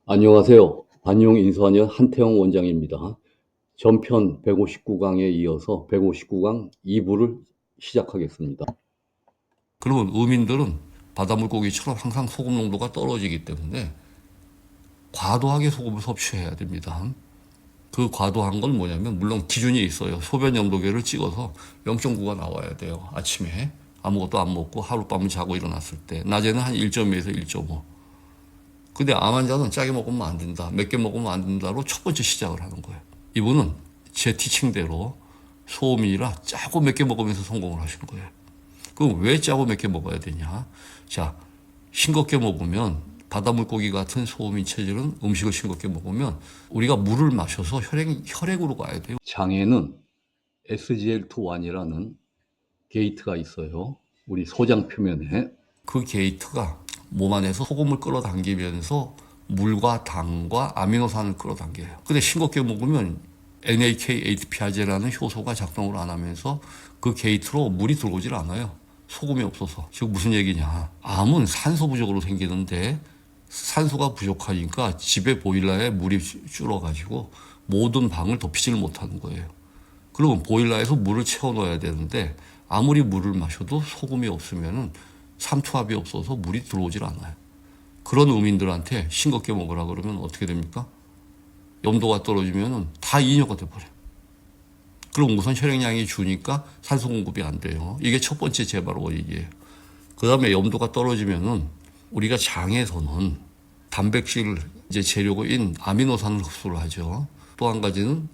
안녕하세요. 안녕 인수하년 한태영 원장입니다. 전편 159강에 이어서 159강 2부를 시작하겠습니다. 그러면 의민들은 바닷물고기처럼 항상 소금 농도가 떨어지기 때문에 과도하게 소금을 섭취해야 됩니다. 그 과도한 건 뭐냐면 물론 기준이 있어요. 소변 염도계를 찍어서 0.9가 나와야 돼요. 아침에 아무것도 안 먹고 하룻밤을 자고 일어났을 때. 낮에는 한 1.2에서 1.5. 근데 암 환자는 짜게 먹으면 안 된다, 몇 개 먹으면 안 된다로 첫 번째 시작을 하는 거예요. 이분은 제 티칭대로 소음이라 짜고 몇 개 먹으면서 성공을 하신 거예요. 그럼 왜 짜고 몇 개 먹어야 되냐? 자, 싱겁게 먹으면 바닷물고기 같은 소음인 체질은 음식을 싱겁게 먹으면 우리가 물을 마셔서 혈액으로 가야 돼요. 장에는 SGL21이라는 게이트가 있어요. 우리 소장 표면에. 그 게이트가 몸 안에서 소금을 끌어당기면서 물과 당과 아미노산을 끌어당겨요. 근데 싱겁게 먹으면 NAK8피아제라는 효소가 작동을 안 하면서 그 게이트로 물이 들어오질 않아요. 소금이 없어서. 즉 무슨 얘기냐. 암은 산소 부족으로 생기는데 산소가 부족하니까 집에 보일러에 물이 줄어가지고 모든 방을 덮이질 못하는 거예요. 그러면 보일러에서 물을 채워 넣어야 되는데 아무리 물을 마셔도 소금이 없으면 삼투압이 없어서 물이 들어오질 않아요. 그런 의민들한테 싱겁게 먹으라 그러면 어떻게 됩니까? 염도가 떨어지면 다 이뇨가 돼버려요. 그럼 우선 혈액량이 주니까 산소 공급이 안 돼요. 이게 첫 번째 재발 원인이에요. 그 다음에 염도가 떨어지면은 우리가 장에서는 단백질 이제 재료인 아미노산을 흡수를 하죠. 또 한 가지는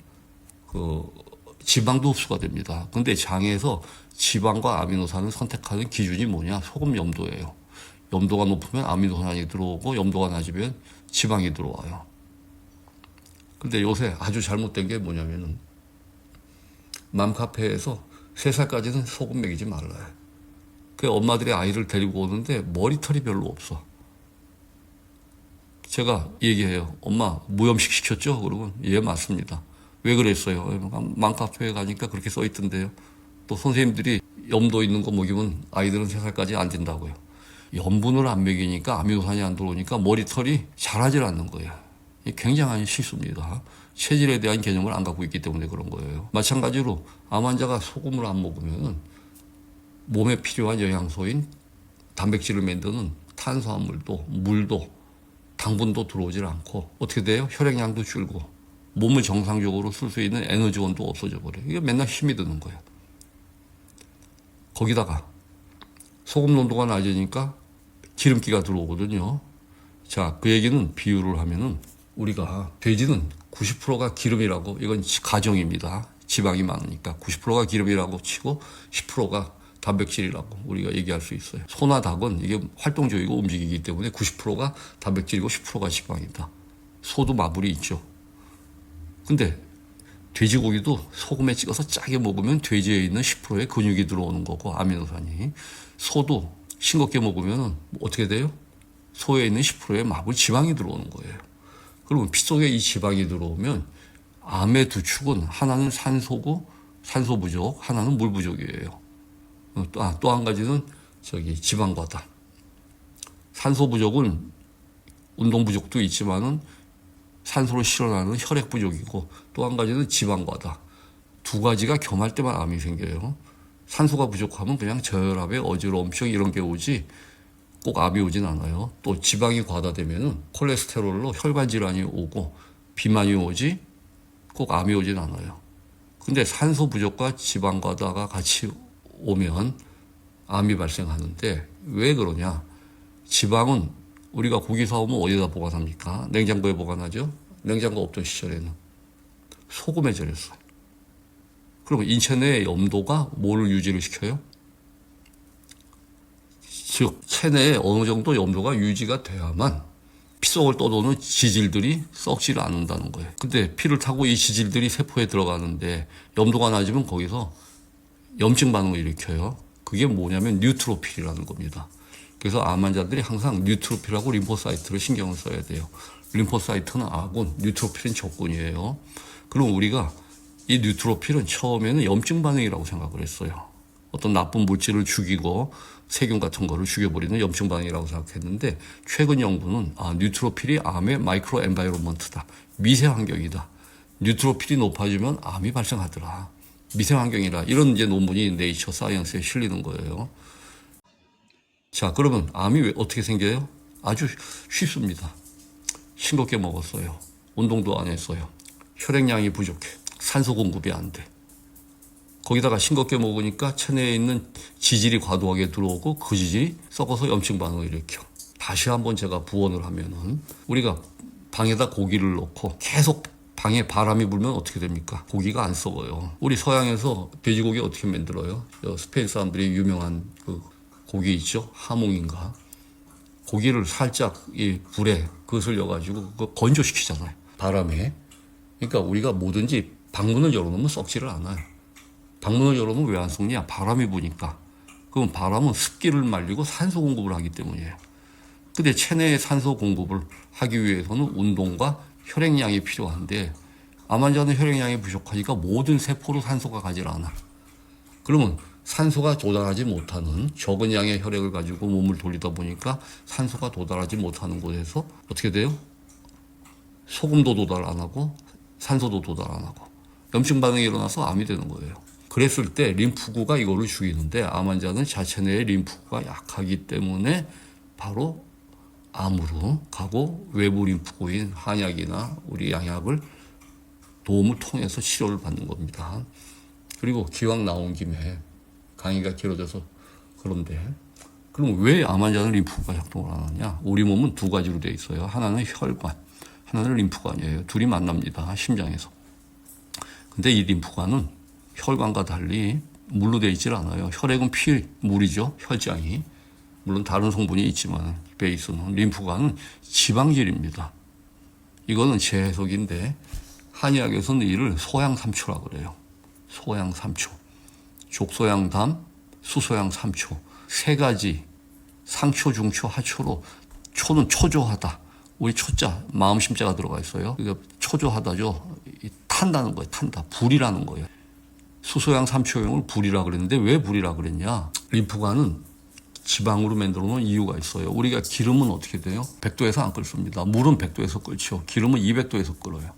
지방도 흡수가 됩니다. 근데 장에서 지방과 아미노산을 선택하는 기준이 뭐냐? 소금 염도예요. 염도가 높으면 아미노산이 들어오고 염도가 낮으면 지방이 들어와요. 근데 요새 아주 잘못된 게 뭐냐면은 맘카페에서 3살까지는 소금 먹이지 말라요. 그 엄마들이 아이를 데리고 오는데 머리털이 별로 없어. 제가 얘기해요. 엄마 무염식 시켰죠? 그러면 예 맞습니다. 왜 그랬어요? 맘카페에 가니까 그렇게 써 있던데요. 또 선생님들이 염도 있는 거 먹이면 아이들은 3살까지 안 된다고요. 염분을 안 먹이니까 아미노산이 안 들어오니까 머리털이 자라질 않는 거예요. 굉장한 실수입니다. 체질에 대한 개념을 안 갖고 있기 때문에 그런 거예요. 마찬가지로 암 환자가 소금을 안 먹으면 몸에 필요한 영양소인 단백질을 만드는 탄수화물도 물도 당분도 들어오질 않고 어떻게 돼요? 혈액량도 줄고 몸을 정상적으로 쓸 수 있는 에너지원도 없어져 버려요. 이게 맨날 힘이 드는 거예요. 거기다가 소금 농도가 낮으니까 기름기가 들어오거든요. 자, 그 얘기는 비유를 하면은 우리가 돼지는 90%가 기름이라고, 이건 가정입니다. 지방이 많으니까 90%가 기름이라고 치고 10%가 단백질이라고 우리가 얘기할 수 있어요. 소나 닭은 이게 활동적이고 움직이기 때문에 90%가 단백질이고 10%가 지방이다. 소도 마블이 있죠. 근데 돼지고기도 소금에 찍어서 짜게 먹으면 돼지에 있는 10%의 근육이 들어오는 거고 아미노산이. 소도 싱겁게 먹으면 어떻게 돼요? 소에 있는 10%의 마블 지방이 들어오는 거예요. 그러면 피 속에 이 지방이 들어오면 암의 두 축은 하나는 산소고 산소 부족, 하나는 물 부족이에요. 또 한 가지는 지방 과다. 산소 부족은 운동 부족도 있지만은 산소를 실어나는 혈액 부족이고 또 한 가지는 지방 과다. 두 가지가 겸할 때만 암이 생겨요. 산소가 부족하면 그냥 저혈압에 어지러움증 이런 게 오지 꼭 암이 오진 않아요. 또 지방이 과다되면은 콜레스테롤로 혈관 질환이 오고 비만이 오지 꼭 암이 오진 않아요. 근데 산소 부족과 지방 과다가 같이 오면 암이 발생하는데 왜 그러냐? 지방은 우리가 고기 사오면 어디다 보관합니까? 냉장고에 보관하죠? 냉장고 없던 시절에는 소금에 절였어요. 그러면 인체 내의 염도가 뭐를 유지를 시켜요? 즉 체내에 어느 정도 염도가 유지가 돼야만 피 속을 떠도는 지질들이 썩지를 않는다는 거예요. 근데 피를 타고 이 지질들이 세포에 들어가는데 염도가 낮으면 거기서 염증 반응을 일으켜요. 그게 뭐냐면 뉴트로필이라는 겁니다. 그래서 암 환자들이 항상 뉴트로필하고 림포사이트를 신경을 써야 돼요. 림포사이트는 아군, 뉴트로필은 적군이에요. 그럼 우리가 이 뉴트로필은 처음에는 염증 반응이라고 생각을 했어요. 어떤 나쁜 물질을 죽이고 세균 같은 거를 죽여버리는 염증 반응이라고 생각했는데 최근 연구는 뉴트로필이 암의 마이크로 엔바이로먼트다. 미세 환경이다. 뉴트로필이 높아지면 암이 발생하더라. 미세 환경이라 이런 이제 논문이 네이처 사이언스에 실리는 거예요. 자, 그러면 암이 왜 어떻게 생겨요? 아주 쉽습니다. 싱겁게 먹었어요. 운동도 안 했어요. 혈액량이 부족해. 산소 공급이 안 돼. 거기다가 싱겁게 먹으니까 체내에 있는 지질이 과도하게 들어오고 그 지질이 썩어서 염증 반응을 일으켜. 다시 한번 제가 부언을 하면은 우리가 방에다 고기를 넣고 계속 방에 바람이 불면 어떻게 됩니까? 고기가 안 썩어요. 우리 서양에서 돼지고기 어떻게 만들어요? 스페인 사람들이 유명한 그 고기 있죠? 하몽인가? 고기를 살짝 이 불에 그것을 넣어가지고 그거 건조시키잖아요. 바람에. 그러니까 우리가 뭐든지 방문을 열어놓으면 썩지를 않아요. 방문을 열어놓으면 왜 안 썩냐? 바람이 부니까. 그럼 바람은 습기를 말리고 산소 공급을 하기 때문이에요. 근데 체내에 산소 공급을 하기 위해서는 운동과 혈액량이 필요한데 암 환자는 혈액량이 부족하니까 모든 세포로 산소가 가질 않아. 그러면 산소가 도달하지 못하는 적은 양의 혈액을 가지고 몸을 돌리다 보니까 산소가 도달하지 못하는 곳에서 어떻게 돼요? 소금도 도달 안 하고 산소도 도달 안 하고 염증 반응이 일어나서 암이 되는 거예요. 그랬을 때 림프구가 이거를 죽이는데 암 환자는 자체 내의 림프구가 약하기 때문에 바로 암으로 가고 외부 림프구인 한약이나 우리 양약을 도움을 통해서 치료를 받는 겁니다. 그리고 기왕 나온 김에 강의가 길어져서 그런데 그럼 왜 암 환자는 림프구가 작동을 안 하냐? 우리 몸은 두 가지로 되어 있어요. 하나는 혈관, 하나는 림프관이에요. 둘이 만납니다. 심장에서. 근데 이 림프관은 혈관과 달리 물로 되어 있질 않아요. 혈액은 물이죠. 혈장이. 물론 다른 성분이 있지만 베이스는 림프관은 지방질입니다. 이거는 제 해석인데 한의학에서는 이를 소양삼초라고 그래요. 소양삼초. 족소양담, 수소양삼초. 세 가지 상초, 중초, 하초로 초는 초조하다. 우리 초자, 마음 심자가 들어가 있어요. 그러니까 초조하다죠. 탄다는 거예요. 탄다. 불이라는 거예요. 수소양 삼초용을 불이라 그랬는데 왜 불이라 그랬냐? 림프관은 지방으로 만들어 놓은 이유가 있어요. 우리가 기름은 어떻게 돼요? 100도에서 안 끓습니다. 물은 100도에서 끓죠. 기름은 200도에서 끓어요.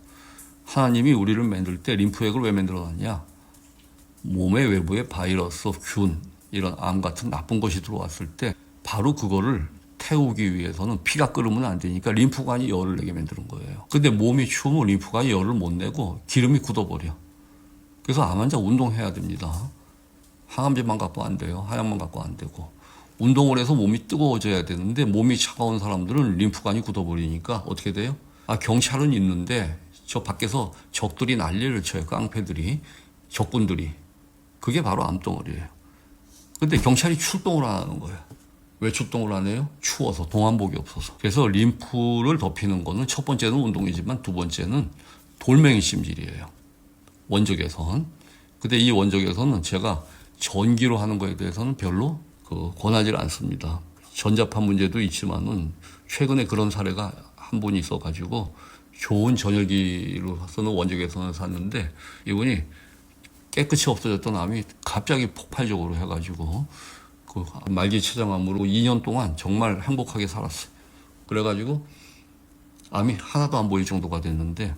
하나님이 우리를 만들 때 림프액을 왜 만들어 놨냐? 몸의 외부에 바이러스, 균, 이런 암 같은 나쁜 것이 들어왔을 때 바로 그거를 태우기 위해서는 피가 끓으면 안 되니까 림프관이 열을 내게 만드는 거예요. 근데 몸이 추우면 림프관이 열을 못 내고 기름이 굳어버려. 그래서 암 환자 운동해야 됩니다. 항암제만 갖고 안 돼요. 하약만 갖고 안 되고. 운동을 해서 몸이 뜨거워져야 되는데 몸이 차가운 사람들은 림프관이 굳어버리니까 어떻게 돼요? 경찰은 있는데 저 밖에서 적들이 난리를 쳐요. 깡패들이, 적군들이. 그게 바로 암덩어리예요. 근데 경찰이 출동을 안 하는 거예요. 왜 출동을 안 해요? 추워서, 동안복이 없어서. 그래서 림프를 덮이는 거는 첫 번째는 운동이지만 두 번째는 돌멩이 심질이에요. 원적외선. 근데 이 원적외선은 제가 전기로 하는 거에 대해서는 별로 권하지 않습니다. 전자파 문제도 있지만은 최근에 그런 사례가 한 분 있어가지고 좋은 전열기로 쓰는 원적외선을 샀는데 이분이 깨끗이 없어졌던 암이 갑자기 폭발적으로 해가지고 그 말기 췌장암으로 2년 동안 정말 행복하게 살았어요. 그래가지고 암이 하나도 안 보일 정도가 됐는데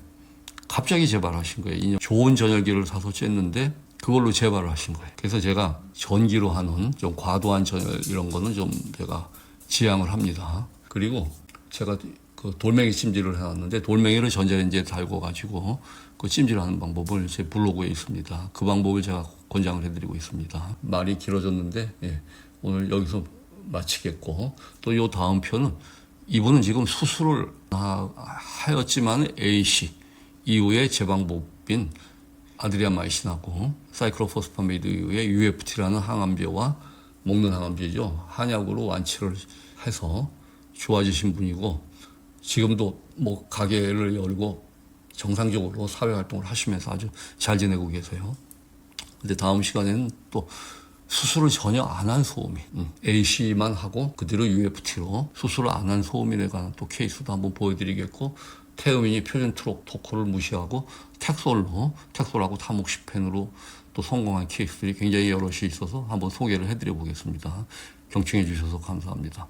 갑자기 재발하신 거예요. 2년. 좋은 전열기를 사서 쬐는데 그걸로 재발을 하신 거예요. 그래서 제가 전기로 하는 좀 과도한 전열 이런 거는 좀 제가 지양을 합니다. 그리고 제가 그 돌멩이 찜질을 해놨는데 돌멩이를 전자레인지에 달궈가지고 그 찜질하는 방법을 제 블로그에 있습니다. 그 방법을 제가 권장을 해드리고 있습니다. 말이 길어졌는데 오늘 여기서 마치겠고 또 이 다음 편은 이분은 지금 수술을 하였지만 A씨 이후에 재방법인 아드리아마이신하고 사이클로포스파미드 이후에 UFT라는 항암제와 먹는 항암제죠. 한약으로 완치를 해서 좋아지신 분이고 지금도 뭐 가게를 열고 정상적으로 사회활동을 하시면서 아주 잘 지내고 계세요. 근데 다음 시간에는 또 수술을 전혀 안 한 소음인 A씨만 하고 그대로 UFT로 수술을 안 한 소음인에 관한 또 케이스도 한번 보여드리겠고 태음인이 표준 토크를 무시하고 텍솔하고 타목시펜으로 또 성공한 케이스들이 굉장히 여럿이 있어서 한번 소개를 해드려 보겠습니다. 경청해 주셔서 감사합니다.